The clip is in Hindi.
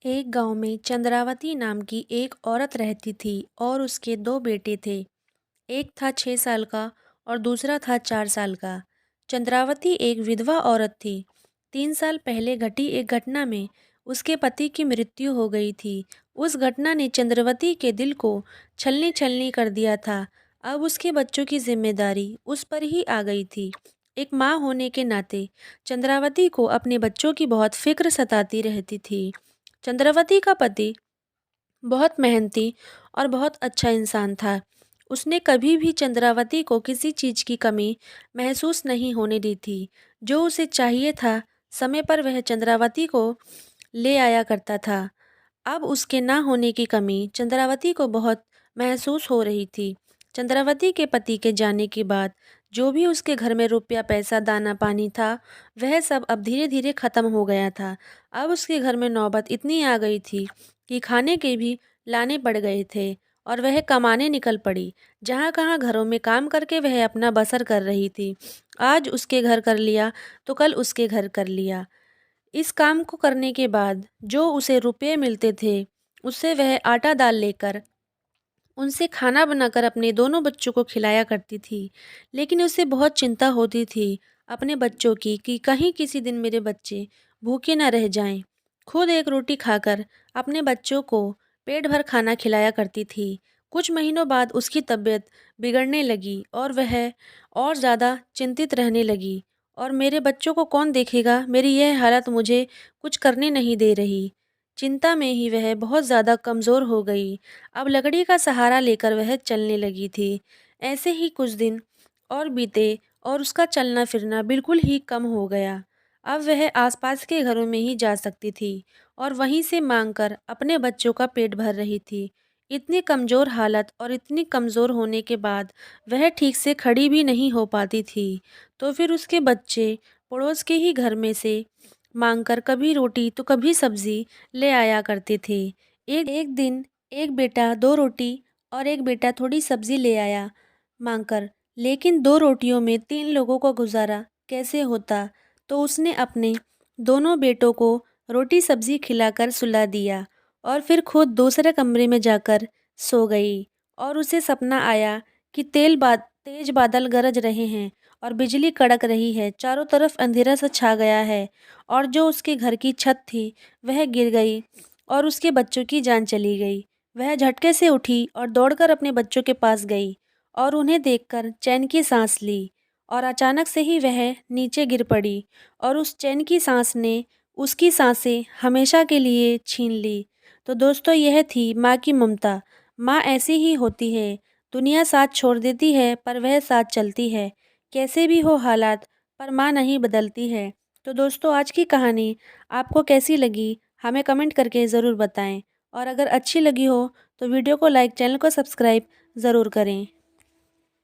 एक गांव में चंद्रावती नाम की एक औरत रहती थी और उसके दो बेटे थे। एक था 6 साल का और दूसरा था 4 साल का। चंद्रावती एक विधवा औरत थी। 3 साल पहले घटी एक घटना में उसके पति की मृत्यु हो गई थी। उस घटना ने चंद्रावती के दिल को छलनी छलनी कर दिया था। अब उसके बच्चों की जिम्मेदारी उस पर ही आ गई थी। एक माँ होने के नाते चंद्रावती को अपने बच्चों की बहुत फिक्र सताती रहती थी। चंद्रावती का पति बहुत मेहनती और बहुत अच्छा इंसान था। उसने कभी भी चंद्रावती को किसी चीज़ की कमी महसूस नहीं होने दी थी। जो उसे चाहिए था समय पर वह चंद्रावती को ले आया करता था। अब उसके ना होने की कमी चंद्रावती को बहुत महसूस हो रही थी। चंद्रावती के पति के जाने के बाद जो भी उसके घर में रुपया पैसा दाना पानी था, वह सब अब धीरे धीरे ख़त्म हो गया था। अब उसके घर में नौबत इतनी आ गई थी कि खाने के भी लाने पड़ गए थे और वह कमाने निकल पड़ी। जहाँ कहाँ घरों में काम करके वह अपना बसर कर रही थी। आज उसके घर कर लिया तो कल उसके घर कर लिया। इस काम को करने के बाद जो उसे रुपए मिलते थे, उससे वह आटा दाल लेकर उनसे खाना बनाकर अपने दोनों बच्चों को खिलाया करती थी। लेकिन उसे बहुत चिंता होती थी अपने बच्चों की कि कहीं किसी दिन मेरे बच्चे भूखे न रह जाएं। खुद एक रोटी खाकर अपने बच्चों को पेट भर खाना खिलाया करती थी। कुछ महीनों बाद उसकी तबीयत बिगड़ने लगी और वह और ज़्यादा चिंतित रहने लगी। और मेरे बच्चों को कौन देखेगा, मेरी यह हालत मुझे कुछ करने नहीं दे रही। चिंता में ही वह बहुत ज़्यादा कमज़ोर हो गई। अब लकड़ी का सहारा लेकर वह चलने लगी थी। ऐसे ही कुछ दिन और बीते और उसका चलना फिरना बिल्कुल ही कम हो गया। अब वह आसपास के घरों में ही जा सकती थी और वहीं से मांगकर अपने बच्चों का पेट भर रही थी। इतनी कमज़ोर हालत और इतनी कमज़ोर होने के बाद वह ठीक से खड़ी भी नहीं हो पाती थी। तो फिर उसके बच्चे पड़ोस के ही घर में से मांगकर कभी रोटी तो कभी सब्जी ले आया करते थे। एक एक दिन एक बेटा 2 रोटी और एक बेटा थोड़ी सब्जी ले आया मांगकर। लेकिन 2 रोटियों में 3 लोगों का गुजारा कैसे होता? तो उसने अपने दोनों बेटों को रोटी सब्जी खिलाकर सुला दिया और फिर खुद दूसरे कमरे में जाकर सो गई। और उसे सपना आया कि तेज बादल गरज रहे हैं और बिजली कड़क रही है। चारों तरफ अंधेरा सा छा गया है और जो उसके घर की छत थी वह गिर गई और उसके बच्चों की जान चली गई। वह झटके से उठी और दौड़कर अपने बच्चों के पास गई और उन्हें देखकर चैन की सांस ली। और अचानक से ही वह नीचे गिर पड़ी और उस चैन की सांस ने उसकी सांसें हमेशा के लिए छीन ली। तो दोस्तों, यह थी माँ की ममता। माँ ऐसी ही होती है। दुनिया साथ छोड़ देती है पर वह साथ चलती है। कैसे भी हो हालात, पर माँ नहीं बदलती है। तो दोस्तों, आज की कहानी आपको कैसी लगी हमें कमेंट करके ज़रूर बताएं। और अगर अच्छी लगी हो तो वीडियो को लाइक, चैनल को सब्सक्राइब ज़रूर करें।